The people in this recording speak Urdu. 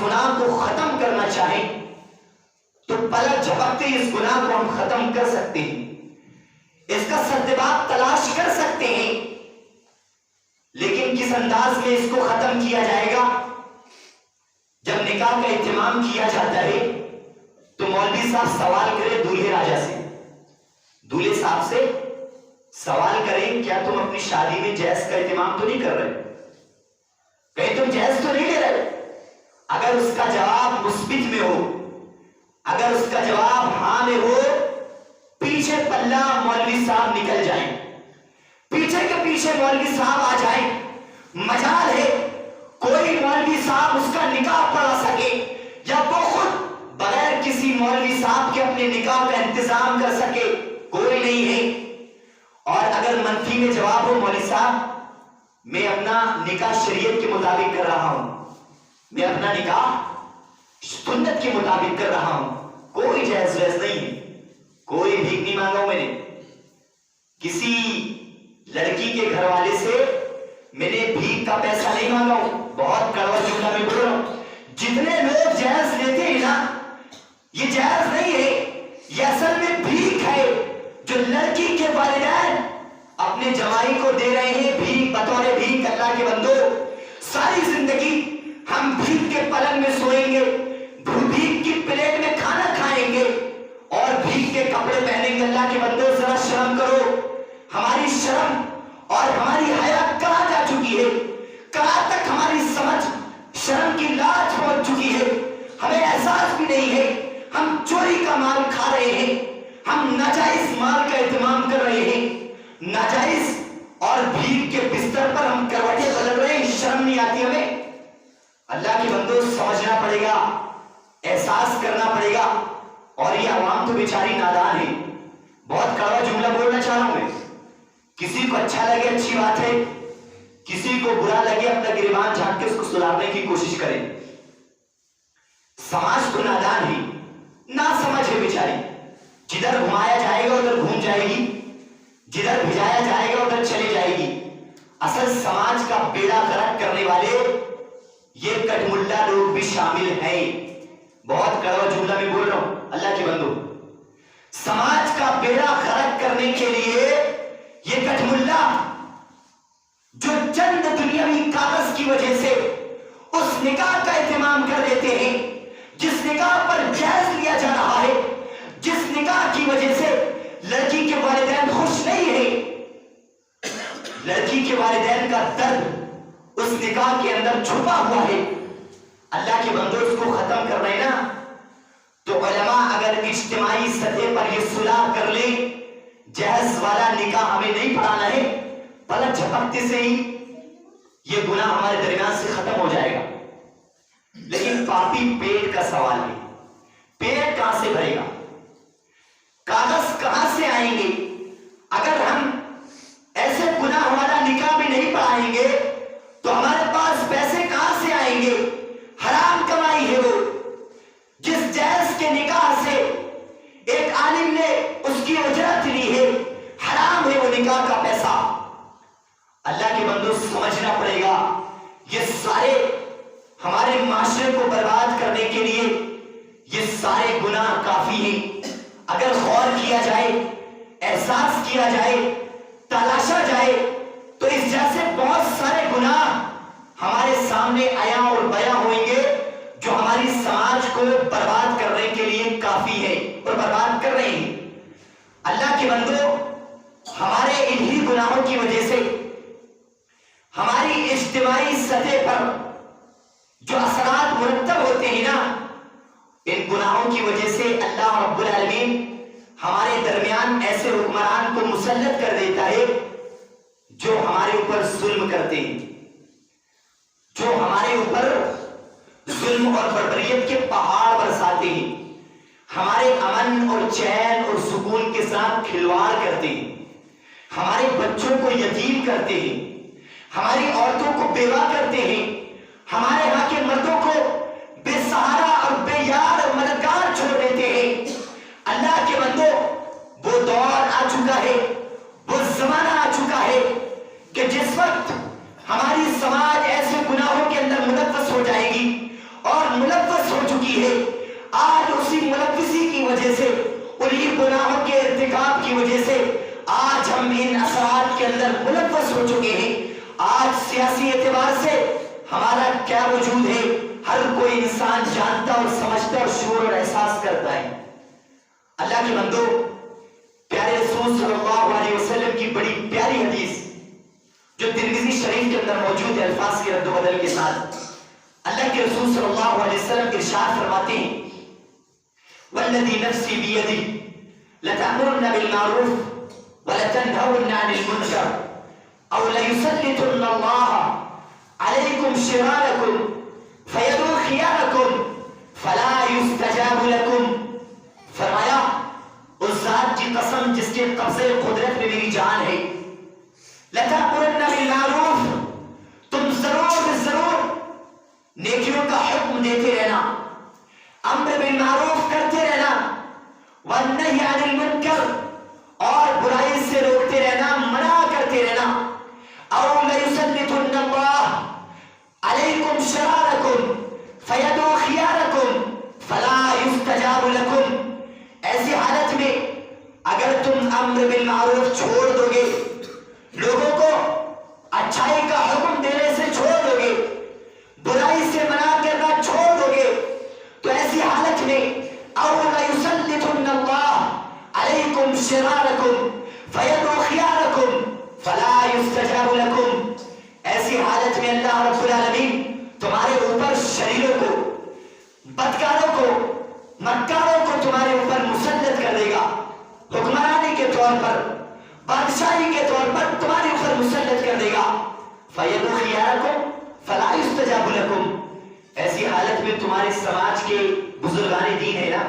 گناہ کو ختم کرنا چاہیں تو پلک جھپکتے اس گناہ کو ہم ختم کر سکتے ہیں، اس کا سدباب تلاش کر سکتے ہیں، لیکن کس انداز میں اس کو ختم کیا جائے گا؟ جب نکاح کا اہتمام کیا جاتا ہے تو مولوی صاحب سوال کرے دولہے راجا سے، دولہے صاحب سے سوال کریں کیا تم اپنی شادی میں جہیز کا اہتمام تو نہیں کر رہے، کہیں تم جہیز تو نہیں لے رہے؟ اگر اس کا جواب مثبت میں ہو، اگر اس کا جواب ہاں میں ہو، پیچھے پلہ مولوی صاحب نکل جائیں، پیچھے کے پیچھے مولوی صاحب آ جائیں، مجال ہے کوئی مولوی صاحب اس کا نکاح پڑھا سکے یا وہ خود بغیر کسی مولوی صاحب کے اپنے نکاح کا انتظام کر سکے، کوئی نہیں ہے۔ اور اگر منفی میں جواب ہو مولوی صاحب میں اپنا نکاح شریعت کے مطابق کر رہا ہوں، میں اپنا نکاح سنت کے مطابق کر رہا ہوں، کوئی جہیز وہیز نہیں ہے، کوئی بھیک نہیں مانگا میں نے، کسی لڑکی کے گھر والے سے میں نے بھیک کا پیسہ نہیں مانگا ہوں۔ بہت کڑوا جملہ میں بول رہا ہوں، جتنے لوگ جہیز لیتے ہیں نا یہ جہیز نہیں ہے، یہ اصل میں بھیک ہے جو لڑکی کے والدین اپنے جوائی کو دے رہے ہیں، بھیک بطور بھیک۔ اللہ کے بندو ساری زندگی ہم بھیک کے پلنگ میں سوئیں گے، بھیک کی پلیٹ میں کھانا کھائیں گے اور بھیک کے کپڑے پہنیں گے۔ اللہ کے بندو ذرا شرم کرو، ہماری شرم اور ہماری حیا کہاں جا چکی ہے؟ کہاں تک ہماری سمجھ شرم کی لاج پہنچ چکی ہے؟ ہمیں احساس بھی نہیں ہے ہم چوری کا مال کھا رہے ہیں، ہم ناجائز مال کا اہتمام کر رہے ہیں، ناجائز اور بھیک کے بستر پر ہم کروٹیں بدل رہے ہیں، شرم نہیں آتی ہمیں؟ اللہ کے بندو سمجھنا پڑے گا، احساس کرنا پڑے گا۔ اور یہ عوام تو بیچاری نادان ہے۔ بہت کڑوا جملہ بولنا چاہ رہا ہوں میں، کسی کو اچھا لگے اچھی بات ہے، کسی کو برا لگے اپنا گریبان جھانک کے اس کو سدھارنے کی کوشش کریں۔ سماج تو نادان ہے، نہ سمجھ ہے بیچاری، جدھر گھمایا جائے گا ادھر گھوم جائے گی، جدھر بھجایا جائے گا ادھر چلی جائے گی۔ اصل سماج کا بیڑا غرق کرنے والے یہ کٹ ملا لوگ بھی شامل ہیں۔ بہت کڑوا جملہ میں بول رہا ہوں اللہ کے بندو، سماج کا بیڑا غرق کرنے کے لیے یہ کٹ ملا جو چند دنیاوی کاغذ کی وجہ سے اس نکاح کا اہتمام کر دیتے ہیں جس نکاح پر جہیز لیا جا رہا ہے، جس نکاح کی وجہ سے لڑکی کے والدین خوش نہیں ہیں، لڑکی کے والدین کا درد اس نکاح کے اندر چھپا ہوا ہے۔ اللہ کے بندو اس کو ختم کر رہے نا تو علماء اگر اجتماعی سطح پر یہ صلاح کر لیں جہیز والا نکاح ہمیں نہیں پڑھانا ہے، پلک جھپکتے سے ہی یہ گناہ ہمارے درمیان سے ختم ہو جائے گا۔ لیکن پاپی پیٹ کا سوال ہے، پیٹ کہاں سے بھرے گا؟ کاغذ کہاں سے آئیں گے؟ اگر ہم ایسے گناہ والا نکاح بھی نہیں پڑھائیں گے تو ہمارے پاس پیسے کہاں سے آئیں گے؟ حرام کمائی ہے وہ، جس جہیز کے نکاح سے ایک عالم نے اس کی اجرت لی ہے، حرام ہے وہ نکاح کا پیسہ۔ اللہ کے بندو سمجھنا پڑے گا، یہ سارے ہمارے معاشرے کو برباد کرنے کے لیے یہ سارے گناہ کافی ہیں۔ اگر غور کیا جائے، احساس کیا جائے، تلاشا جائے تو اس جیسے بہت سارے گناہ ہمارے سامنے آیا اور بیاں ہوئیں گے جو ہماری سماج کو برباد کرنے کے لیے کافی ہے اور برباد کر رہے ہیں۔ اللہ کے بندو ہمارے انہی گناہوں کی وجہ سے ہماری اجتماعی سطح پر جو اثرات مرتب ہوتے ہیں نا، ان گناہوں کی وجہ سے اللہ رب العالمین ہمارے درمیان ایسے حکمران کو مسلط کر دیتا ہے جو ہمارے اوپر ظلم کرتے ہیں، جو ہمارے اوپر ظلم اور بربریت کے پہاڑ برساتے ہیں، ہمارے امن اور چین اور سکون کے ساتھ کھلواڑ کرتے ہیں، ہمارے بچوں کو یتیم کرتے ہیں، ہماری عورتوں کو بیوہ کرتے ہیں، ہمارے ہاں کے مردوں کو بے سہارا اور بے یار اور مددگار چھوڑ دیتے ہیں۔ اللہ کے بندو وہ دور آ چکا ہے، وہ زمانہ آ چکا ہے کہ جس وقت ہماری سماج ایسے گناہوں کے اندر ملوث ہو جائے گی اور ملوث کی ہے، آج اسی ملوثی کی وجہ سے، انہی گناہوں کے ارتکاب کی وجہ سے آج ہم ان اثرات کے اندر ملوث ہو چکے ہیں۔ آج سیاسی اعتبار سے ہمارا کیا وجود ہے، ہر کوئی انسان جانتا اور سمجھتا اور شعور اور احساس کرتا ہے۔ اللہ کے بندو، پیارے رسول صلی اللہ علیہ وسلم کی بڑی پیاری حدیث جو ترمذی شریف کے اندر موجود ہے، الفاظ کے رد و بدل کے ساتھ، اللہ کے رسول صلی اللہ علیہ وسلم ارشاد فرماتے ہیں والذی نفسی بیدی لتأمرن بالمعروف ولتنهون عن المنکر او لیسلطن اللہ علیکم شرارکم فیدعو خیارکم فلا یستجاب لکم۔ فرمایا اس ذات کی قسم جس کے قبضے قدرت میں میری جان ہے، لَتَأْمُرُنَّ بِالْمَعْرُوفِ، تم ضرور نیکیوں کا حکم دیتے رہنا، امر بالمعروف کرتے رہنا، وَالنَّهْيِ عَنِ الْمُنْكَرِ، اور برائی سے روکتے رہنا، منع کرتے رہنا، أَوْ لَيُسَلِّطُنَّ اللَّهُ عَلَيْكُمْ شِرَارَكُمْ فَيَدْعُو خِيَارَكُمْ فَلَا يُسْتَجَابُ لَكُمْ۔ ایسی حالت میں اگر تم امر بالمعروف چھوڑ دو گے، لوگوں کو اچھائی کا حکم دینے سے چھوڑ دو گے، برائی سے منع کرنا چھوڑ دو گے، تو ایسی حالت میں او لیسلطن اللہ علیکم شرارکم فیدعو خیارکم فلا یستجاب لکم۔ ایسی حالت میں اللہ رب العالمین تمہارے اوپر شریروں کو، بدکاروں کو، مکاروں کو تمہارے اوپر مسلط کر دے گا، حکمرانی کے طور پر، بادشاہی کے طور پر تمہارے اوپر مسلط کر دے گا۔ فَيَدْعُو خِيَارَكُمْ فَلَا يُسْتَجَابُ لَكُمْ۔ ایسی حالت میں تمہارے سماج کے بزرگان دین ہے نا،